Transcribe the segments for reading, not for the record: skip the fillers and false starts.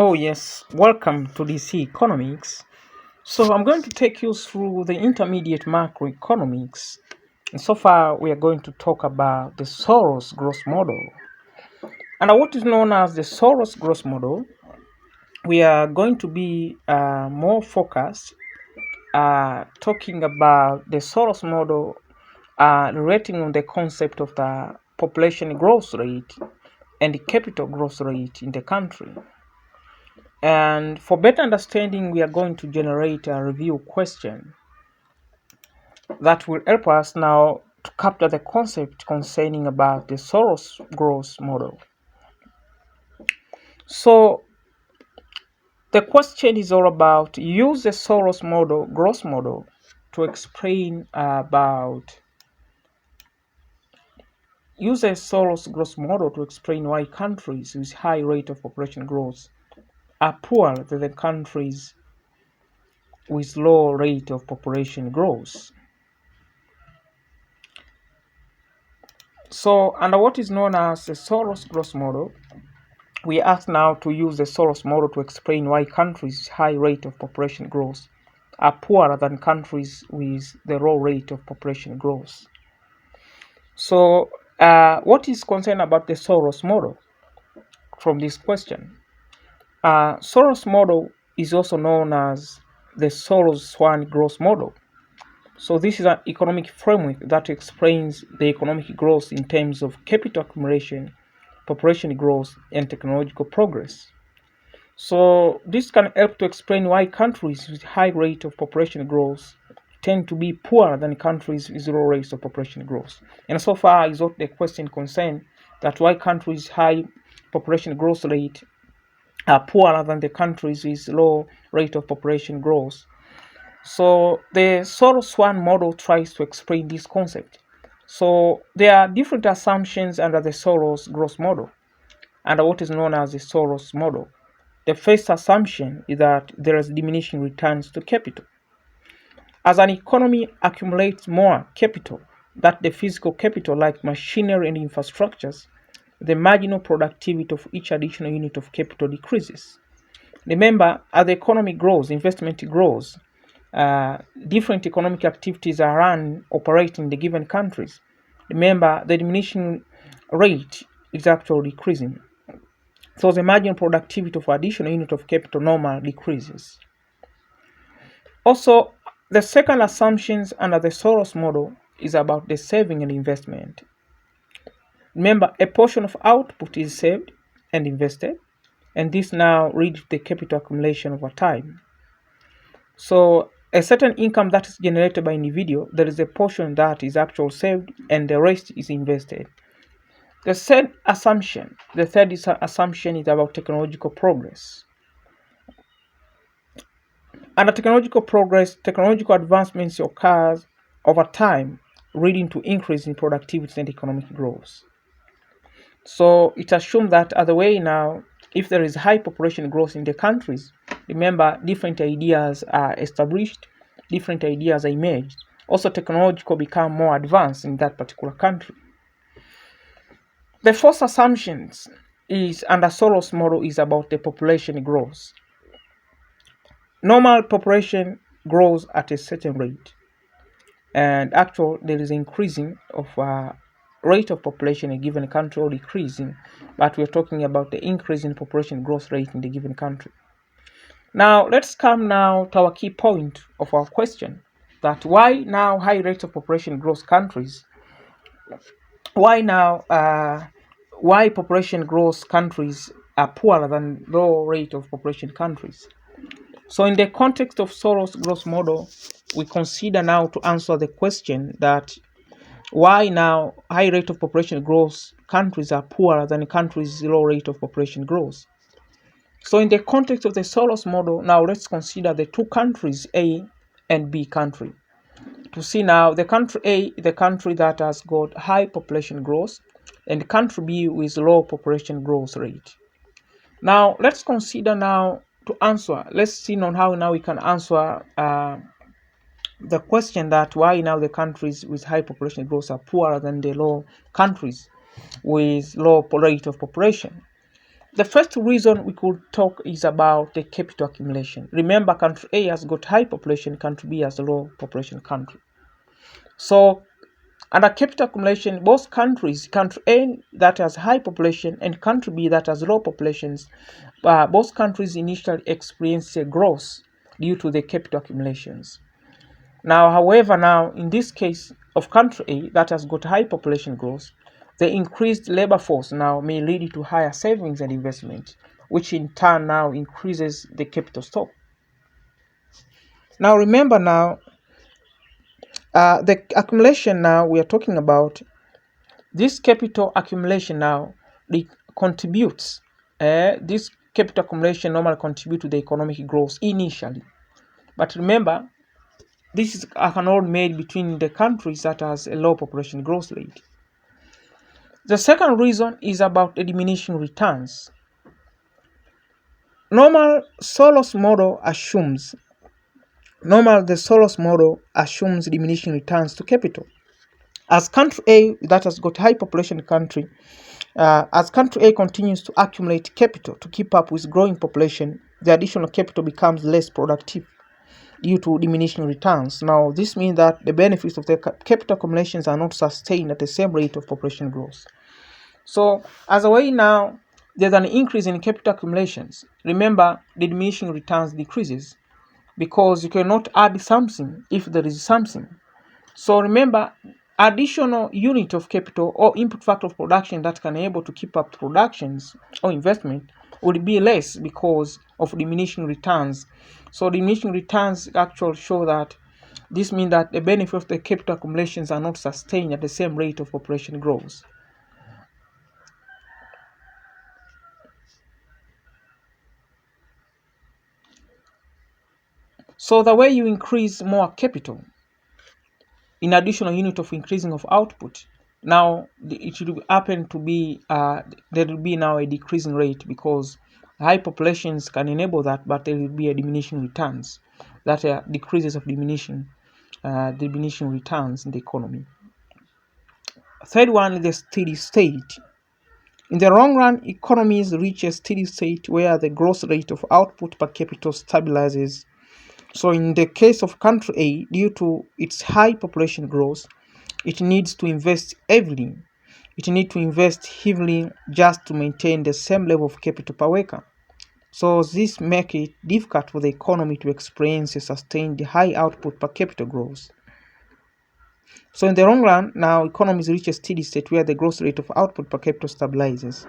Oh yes, welcome to DC Economics. So I'm going to take you through the intermediate macroeconomics. And so far we are going to talk about the Solow'S growth model. And what is known as the Solow'S growth model, we are going to be more focused talking about the Solow'S model relating on the concept of the population growth rate and the capital growth rate in the country. And for better understanding, we are going to generate a review question that will help us now to capture the concept concerning about the Solow'S growth model. So the question is all about use the Solow'S model, growth model, to explain about use a Solow'S growth model to explain why countries with high rate of population growth are poorer than the countries with low rate of population growth. So, under what is known as the Solow'S growth model, we ask now to use the Solow'S model to explain why countries with high rate of population growth are poorer than countries with the low rate of population growth. So, what is concerned about the Solow'S model from this question? Solow'S model is also known as the Solow'S swan growth model. So this is an economic framework that explains the economic growth in terms of capital accumulation, population growth, and technological progress. So this can help to explain why countries with high rate of population growth tend to be poorer than countries with low rates of population growth. And so far is what the question concerns, that why countries high population growth rate are poorer than the countries with low rate of population growth. So the Solow'S swan model tries to explain this concept. So there are different assumptions under the Solow'S growth model, under what is known as the Solow'S model. The first assumption is that there is diminishing returns to capital. As an economy accumulates more capital, that the physical capital like machinery and infrastructures, the marginal productivity of each additional unit of capital decreases. Remember, as the economy grows, investment grows, different economic activities are run, operating in the given countries. Remember, the diminishing rate is actually decreasing. So the marginal productivity of additional unit of capital normally decreases. Also, the second assumptions under the Solow'S model is about the saving and investment. Remember, a portion of output is saved and invested, and this now leads to the capital accumulation over time. So a certain income that is generated by individual, there is a portion that is actually saved and the rest is invested. The third assumption is about technological progress. Under technological progress, technological advancements occurs over time, leading to increase in productivity and economic growth. So it assumes that other way now, if there is high population growth in the countries, remember, different ideas are established, different ideas are emerged. Also, technological become more advanced in that particular country. The first assumptions is under Solow'S model is about the population growth. Normal population grows at a certain rate, and actually there is increasing of rate of population in a given country or decreasing, but we're talking about the increase in population growth rate in the given country. Now let's come now to our key point of our question, that why now high rate of population growth countries, why population growth countries are poorer than low rate of population countries. So in the context of Solow'S growth model, we consider now to answer the question that why now high rate of population growth countries are poorer than countries with low rate of population growth. So in the context of the Solow'S model, now let's consider the two countries, A and B country. To see now, the country A is the country that has got high population growth, and country B with low population growth rate. Now let's consider now to answer. Let's see on how now we can answer the question that why now the countries with high population growth are poorer than the low countries with low rate of population. the first reason we could talk is about the capital accumulation. Remember, country A has got high population, country B has a low population country. So under capital accumulation, both countries, country A that has high population and country B that has low populations, both countries initially experience a growth due to the capital accumulations. Now, however, now in this case of country A that has got high population growth, the increased labor force now may lead to higher savings and investment, which in turn now increases the capital stock. Now remember now, the accumulation now we are talking about, this capital accumulation now contributes, this capital accumulation normally contribute to the economic growth initially. But remember, this is a control made between the countries that has a low population growth rate. The second reason is about the diminishing returns. The Solow'S model assumes diminishing returns to capital. As country A that has got high population country, as country A continues to accumulate capital to keep up with growing population, the additional capital becomes less productive due to diminishing returns. Now, this means that the benefits of the capital accumulations are not sustained at the same rate of population growth. So, as a way now, there's an increase in capital accumulations. Remember, the diminishing returns decreases because you cannot add something if there is something. So remember, additional unit of capital or input factor of production that can able to keep up productions or investment will be less because of diminishing returns. So diminishing returns actually show that this means that the benefit of the capital accumulations are not sustained at the same rate of population growth. So the way you increase more capital, in additional unit of increasing of output, now it should happen to be there will be now a decreasing rate because high populations can enable that, but there will be a diminishing returns that decreases of diminishing returns in the economy. Third one is the steady state. In the long run, economies reach a steady state where the growth rate of output per capita stabilizes. So in the case of country A, due to its high population growth, it needs to invest heavily. It needs to invest heavily just to maintain the same level of capital per worker. So this makes it difficult for the economy to experience a sustained high output per capita growth. So in the long run, now economies reach a steady state where the growth rate of output per capita stabilizes.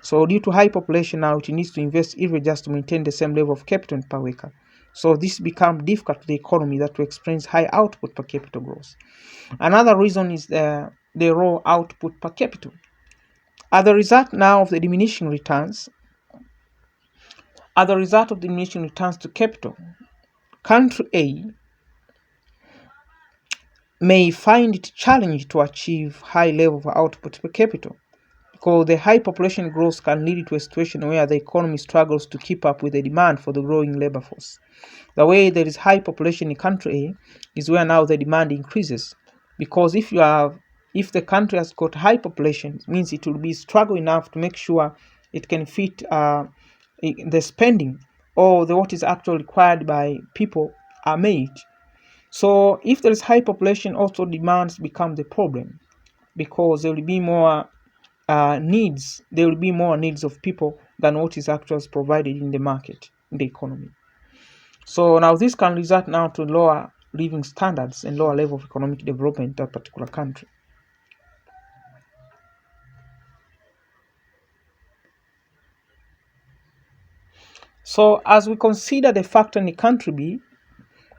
So due to high population now, it needs to invest even just to maintain the same level of capital per worker. So this becomes difficult for the economy that to experience high output per capita growth. Another reason is the raw output per capita. As a result now of the diminishing returns, to capital, country A may find it challenging to achieve high level of output per capita because the high population growth can lead to a situation where the economy struggles to keep up with the demand for the growing labor force. The way there is high population in country A is where now the demand increases, because if the country has got high population, it means it will be struggle enough to make sure it can fit the spending or what is actually required by people are made. So if there is high population, also demands become the problem because there will be more needs. There will be more needs of people than what is actually provided in the market, in the economy. So now this can result now to lower living standards and lower level of economic development in a particular country. So as we consider the factor in country B,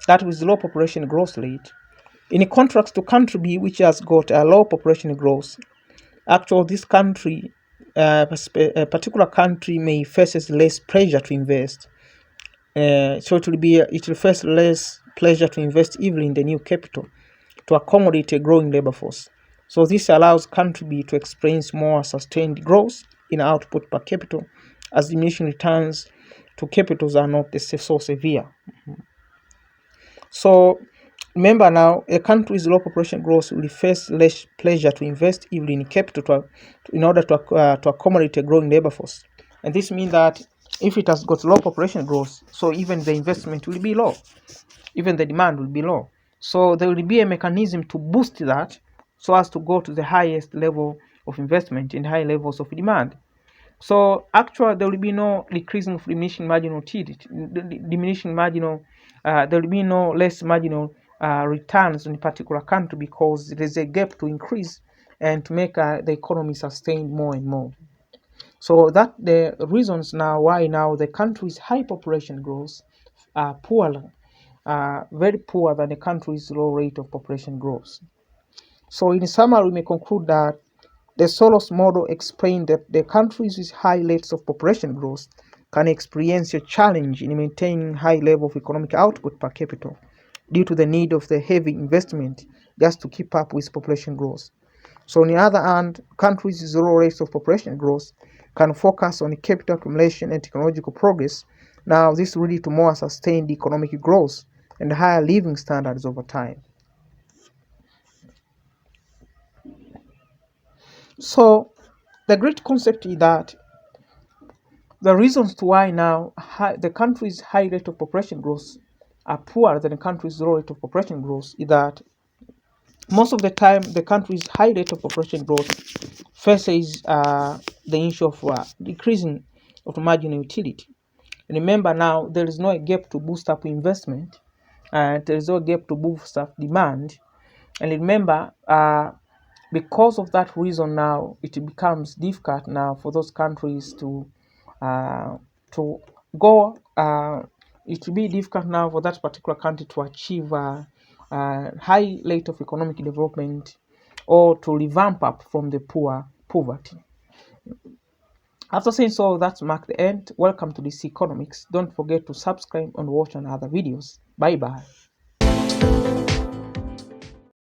that with low population growth rate, in contrast to country B, which has got a low population growth, actually this country, a particular country may face less pressure to invest. So it will face less pressure to invest even in the new capital to accommodate a growing labor force. So this allows country B to experience more sustained growth in output per capita, as diminishing returns to capitals are not so severe. So remember now, a country with low population growth will face less pressure to invest even in capital in order to accommodate a growing labor force. And this means that if it has got low population growth, so even the investment will be low, even the demand will be low. So there will be a mechanism to boost that so as to go to the highest level of investment and high levels of demand. So actually there will be no decreasing of diminishing marginal utility, diminishing marginal, there will be no less marginal returns in a particular country, because there is a gap to increase and to make the economy sustain more and more. So that the reasons now why now the country's high population growth are poor, very poor than the country's low rate of population growth. So in summary, we may conclude that the Solow'S model explained that the countries with high rates of population growth can experience a challenge in maintaining high level of economic output per capita due to the need of the heavy investment just to keep up with population growth. So on the other hand, countries with low rates of population growth can focus on capital accumulation and technological progress. Now, this will lead to more sustained economic growth and higher living standards over time. So the great concept is that the reasons to why now the country's high rate of population growth are poorer than the country's low rate of population growth is that most of the time the country's high rate of population growth faces the issue of decreasing of marginal utility. Remember now, there is no gap to boost up investment, and there is no gap to boost up demand. And remember, because of that reason now, it becomes difficult now for those countries uh, to go. It will be difficult now for that particular country to achieve high rate of economic development or to revamp up from the poverty. After saying so, that's marked the end. Welcome to DC Economics. Don't forget to subscribe and watch on other videos. Bye bye.